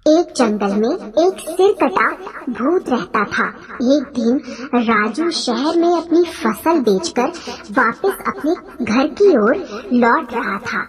एक जंगल में एक सिरकटा भूत रहता था। एक दिन राजू शहर में अपनी फसल बेचकर वापस अपने घर की ओर लौट रहा था।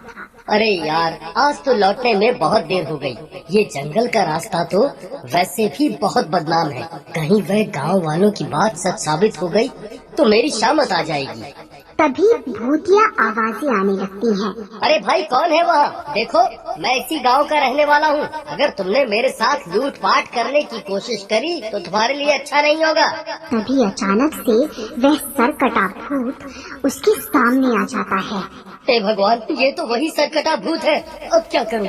अरे यार, आज तो लौटने में बहुत देर हो गई। ये जंगल का रास्ता तो वैसे भी बहुत बदनाम है। कहीं वह गांव वालों की बात सच साबित हो गई तो मेरी शामत आ जाएगी। तभी भूतिया आवाजें आने लगती हैं। अरे भाई, कौन है वहाँ? देखो, मैं इसी गांव का रहने वाला हूँ। अगर तुमने मेरे साथ लूटपाट करने की कोशिश करी तो तुम्हारे लिए अच्छा नहीं होगा। तभी अचानक से वह सरकटा भूत उसके सामने आ जाता है। हे भगवान, ये तो वही सरकटा भूत है। अब क्या करूँ?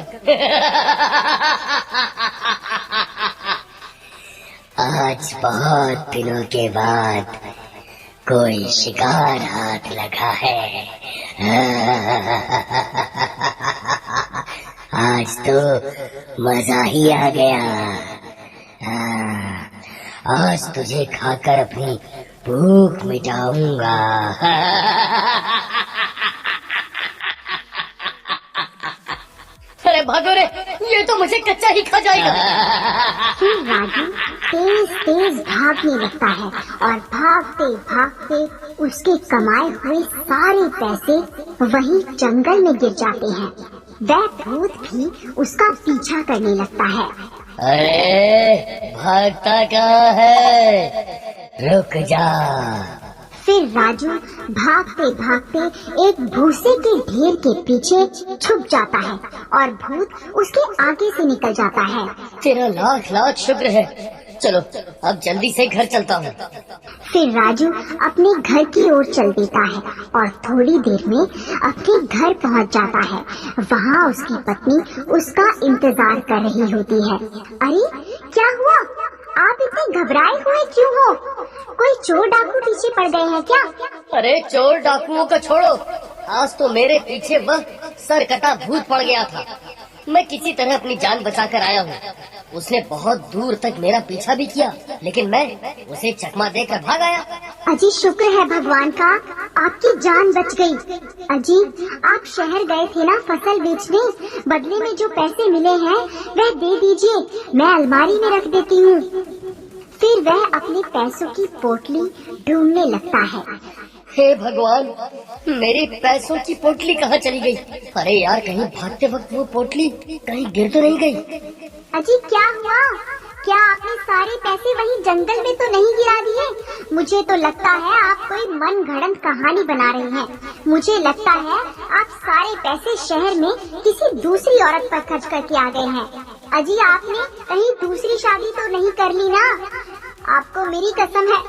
आज बहुत दिनों के बाद कोई शिकार हाथ लगा है। आज तो मजा ही आ गया। आज तुझे खाकर अपनी भूख मिटाऊंगा। अरे भागो रे, ये तो मुझे कच्चा ही खा जाएगा। फिर राजू तेज तेज भागने लगता है और भागते भागते उसके कमाए हुए सारे पैसे वहीं जंगल में गिर जाते हैं। वह भूत भी उसका पीछा करने लगता है। अरे भागता कहाँ है? रुक जा। फिर राजू भागते भागते एक भूसे के ढेर के पीछे छुप जाता है और भूत उसके आगे से निकल जाता है। तेरा लाख लाख शुक्र है। चलो अब जल्दी से घर चलता हूँ। फिर राजू अपने घर की ओर चल देता है और थोड़ी देर में अपने घर पहुँच जाता है। वहाँ उसकी पत्नी उसका इंतजार कर रही होती है। अरे क्या हुआ? आप इतने घबराए हुए क्यों हो? कोई चोर डाकू पीछे पड़ गए हैं क्या? अरे चोर डाकुओं को छोड़ो, आज तो मेरे पीछे वह सरकटा भूत पड़ गया था। मैं किसी तरह अपनी जान बचाकर आया हूँ। उसने बहुत दूर तक मेरा पीछा भी किया, लेकिन मैं उसे चकमा देकर भाग आया। अजी शुक्र है भगवान का, आपकी जान बच गई। अजी आप शहर गए थे ना फसल बेचने, बदले में जो पैसे मिले हैं वह दे दीजिए, मैं अलमारी में रख देती हूँ। फिर वह अपने पैसों की पोटली ढूंढने लगता है। हे भगवान, मेरे पैसों की पोटली कहाँ चली गई? अरे यार, कहीं भागते वक्त वो पोटली कहीं गिर तो नहीं गई? अजी क्या हुआ? क्या आपने सारे पैसे वही जंगल में तो नहीं गिरा दिए? मुझे तो लगता है आप कोई मन गढ़ंत कहानी बना रहे हैं। मुझे लगता है आप सारे पैसे शहर में किसी दूसरी औरत पर खर्च करके आ गए हैं। अजी आपने कहीं दूसरी शादी तो नहीं कर ली ना? आपको मेरी कसम है,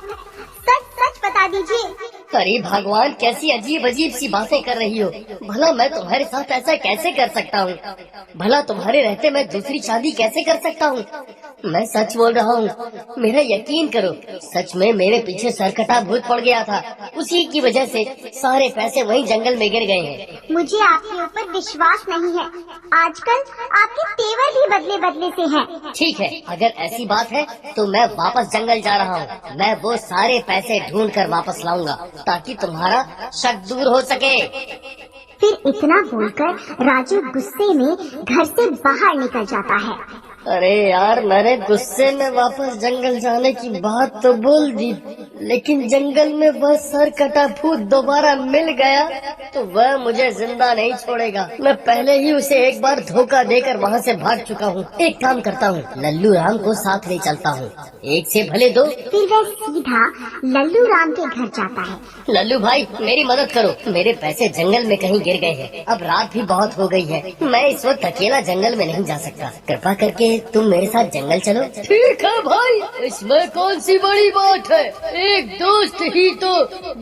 सच सच बता दीजिए। अरे भगवान, कैसी अजीब अजीब सी बातें कर रही हो। भला मैं तुम्हारे साथ ऐसा कैसे कर सकता हूँ? भला तुम्हारे रहते मैं दूसरी शादी कैसे कर सकता हूँ? मैं सच बोल रहा हूँ, मेरा यकीन करो। सच में मेरे पीछे सरकटा भूत पड़ गया था। उसी की वजह से सारे पैसे वहीं जंगल में गिर गए हैं। मुझे आपके ऊपर विश्वास नहीं है। आजकल आपके तेवर भी बदले बदले से हैं। ठीक है, अगर ऐसी बात है तो मैं वापस जंगल जा रहा हूँ। मैं वो सारे पैसे ढूंढ कर वापस लाऊंगा ताकि तुम्हारा शक दूर हो सके। फिर इतना बोलकर राजू गुस्से में घर से बाहर निकल जाता है। अरे यार, मैंने गुस्से में वापस जंगल जाने की बात तो बोल दी, लेकिन जंगल में वह सरकटा भूत दोबारा मिल गया तो वह मुझे जिंदा नहीं छोड़ेगा। मैं पहले ही उसे एक बार धोखा देकर वहाँ से भाग चुका हूँ। एक काम करता हूँ, लल्लू राम को साथ ले चलता हूँ, एक से भले दो। फिर वह सीधा लल्लू राम के घर जाता है। लल्लू भाई, मेरी मदद करो, मेरे पैसे जंगल में कहीं गिर गए हैं। अब रात भी बहुत हो गई है, मैं इस वक्त अकेला जंगल में नहीं जा सकता। कृपा करके तुम मेरे साथ जंगल चलो। ठीक है भाई, इसमें कौन सी बड़ी बात है। एक दोस्त ही तो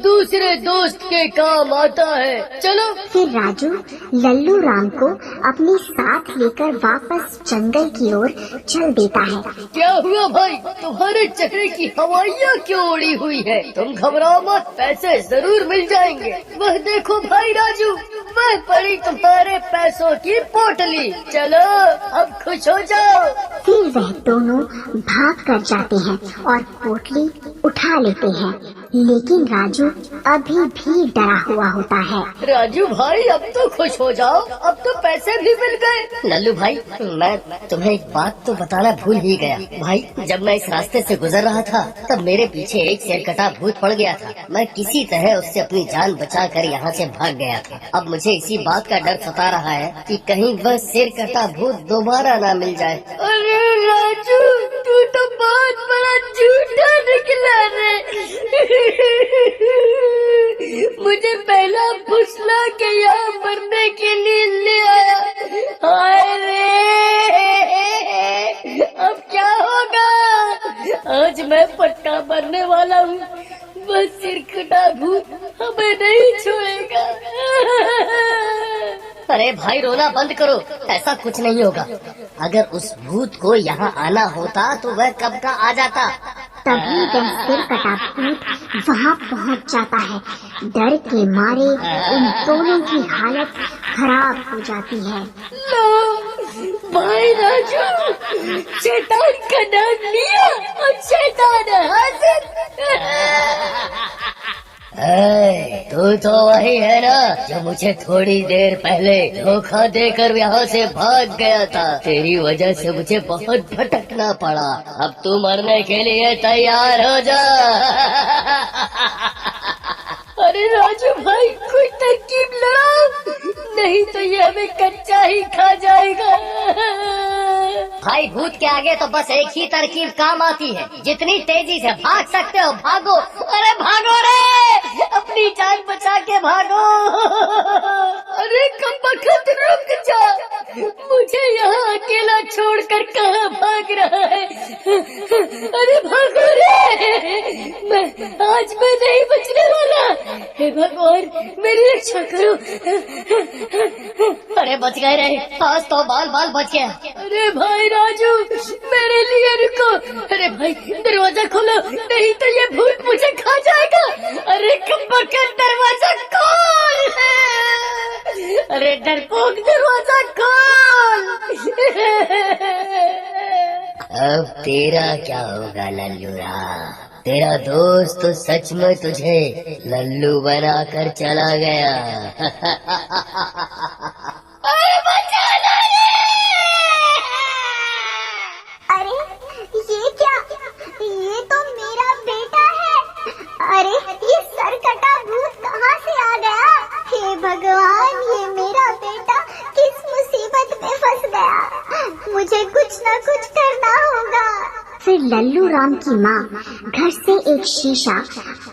दूसरे दोस्त के काम आता है। चलो। फिर राजू लल्लू राम को अपने साथ लेकर वापस जंगल की ओर चल देता है। क्या हुआ भाई, तुम्हारे चेहरे की हवाइयाँ क्यों उड़ी हुई है? तुम घबराओ मत, पैसे जरूर मिल जाएंगे। वह देखो भाई राजू, वह पड़ी तुम्हारे पैसों की पोटली। चलो अब खुश हो जाओ। फिर वह दोनों भाग कर जाते हैं और पोटली उठा लेते हैं। लेकिन राजू अभी भी डरा हुआ होता है। राजू भाई अब तो खुश हो जाओ, अब तो पैसे भी मिल गए। लल्लू भाई मैं तुम्हें एक बात तो बताना भूल ही गया भाई, जब मैं इस रास्ते से गुजर रहा था तब मेरे पीछे एक सिरकटा भूत पड़ गया था। मैं किसी तरह उससे अपनी जान बचाकर यहाँ से भाग गया था। अब मुझे इसी बात का डर सता रहा है कि कहीं वह सिरकटा भूत दोबारा ना मिल जाए। अरे राजू तू तो बहुत बड़ा झूठा निकला रे। मुझे पहला फुसला के यहाँ मरने के लिए ले आया। हाय रे अब क्या होगा? आज मैं पट्टा मरने वाला हूँ। बस सिरकटा भूत हमें नहीं छोड़ेगा। अरे भाई रोना बंद करो, ऐसा कुछ नहीं होगा। अगर उस भूत को यहाँ आना होता तो वह कब का आ जाता। तभी वह सिरकटा भूत वहाँ पहुँच जाता है। डर के मारे उन दोनों की हालत खराब हो जाती है। लो भाई राजू, शैतान का नाम लिया और शैतान हाजिर। तू तो वही है ना जो मुझे थोड़ी देर पहले धोखा देकर यहाँ से भाग गया था। तेरी वजह से मुझे बहुत भटकना पड़ा। अब तू मरने के लिए तैयार हो जा। अरे राजू भाई कोई तरकीब लगाओ, नहीं तो ये हमें कच्चा ही खा जाएगा। भाई भूत के आगे तो बस एक ही तरकीब काम आती है, जितनी तेजी से भाग सकते हो भागो। अरे भागो रे, अपनी जान बचा के भागो। अरे कमबख्त रुक जा, मुझे यहाँ अकेला छोड़कर कहाँ भाग रहा है? अरे भागो रे, मैं नहीं बचने वाला। हे भगवान मेरी रक्षा करो। अरे बच गए रे, आज तो बाल बाल बच गया। अरे भाई राजू मेरे लिए रुको। अरे भाई दरवाजा खोलो, नहीं तो ये भूत मुझे खा जाएगा। अरे कमबख्त दरवाजा खोल। अरे डरपोक दरवाजा खोल। अब तेरा क्या होगा लल्लूरा? तेरा दोस्त तो सच में तुझे लल्लू बनाकर चला गया। अरे बचाना रे! अरे ये क्या? ये तो मेरा बेटा है। अरे ये सरकटा भूत कहाँ से आ गया? हे भगवान, ये मेरा बेटा किस मुसीबत में फंस गया। मुझे कुछ न कुछ करना होगा। फिर लल्लू राम की माँ घर से एक शीशा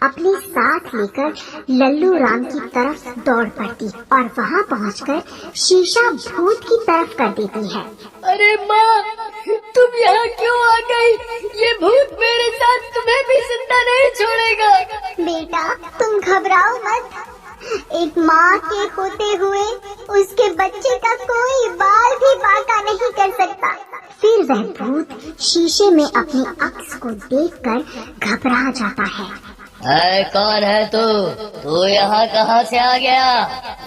अपने साथ लेकर लल्लू राम की तरफ दौड़ पड़ती और वहाँ पहुँचकर शीशा भूत की तरफ कर देती है। अरे माँ तुम यहाँ क्यों आ गई? ये भूत मेरे साथ तुम्हें भी जिंदा नहीं छोड़ेगा। बेटा तुम घबराओ मत। एक माँ के होते हुए उसके बच्चे का कोई बाल भी बांका नहीं कर सकता। फिर वह भूत शीशे में अपनी अक्स को देखकर घबरा जाता है। कौन है तू? तू यहाँ कहाँ से आ गया?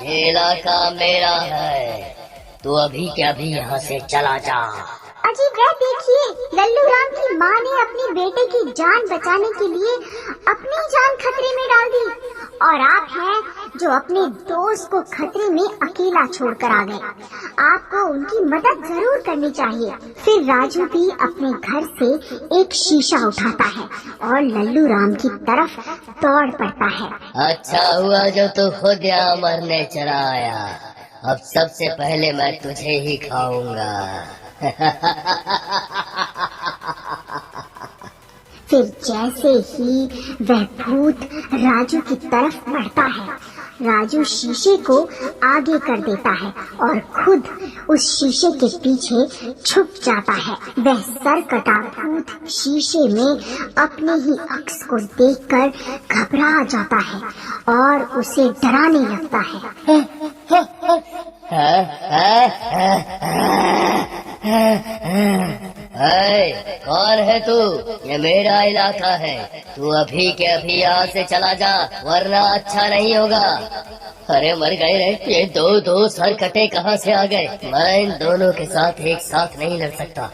ये इलाका मेरा है, तू अभी के अभी यहाँ से चला जा। अजी वह देखिए, लल्लू राम की माँ ने अपने बेटे की जान बचाने के लिए अपनी जान खतरे में डाल दी और आप हैं जो अपने दोस्त को खतरे में अकेला छोड़कर आ गए। आपको उनकी मदद जरूर करनी चाहिए। फिर राजू भी अपने घर से एक शीशा उठाता है और लल्लू राम की तरफ दौड़ पड़ता है। अच्छा हुआ जो तू खुद यहाँ मरने चला आया। अब सबसे पहले मैं तुझे ही खाऊंगा। फिर जैसे ही वह भूत राजू की तरफ बढ़ता है, राजू शीशे को आगे कर देता है और खुद उस शीशे के पीछे छुप जाता है। वह सरकटा भूत शीशे में अपने ही अक्स को देखकर घबरा जाता है और उसे डराने लगता है। कौन है तू? ये मेरा इलाका है, तू अभी के अभी यहाँ से चला जा वरना अच्छा नहीं होगा। अरे मर गए रे, ये दो सरकटे कहाँ से आ गए? मैं इन दोनों के साथ एक साथ नहीं लड़ सकता।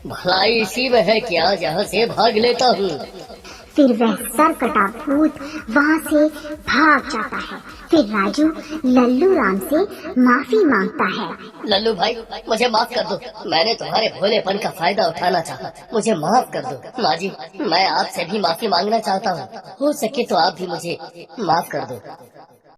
भलाई इसी में है कि आज यहाँ से भाग लेता हूँ। फिर वह सर कटा भूत वहाँ से भाग जाता है। फिर राजू लल्लू राम से माफी मांगता है। लल्लू भाई, मुझे माफ कर दो, मैंने तुम्हारे भोलेपन का फायदा उठाना चाहा, मुझे माफ कर दो। माँ जी, मैं आपसे भी माफी मांगना चाहता हूँ, हो सके तो आप भी मुझे माफ कर दो।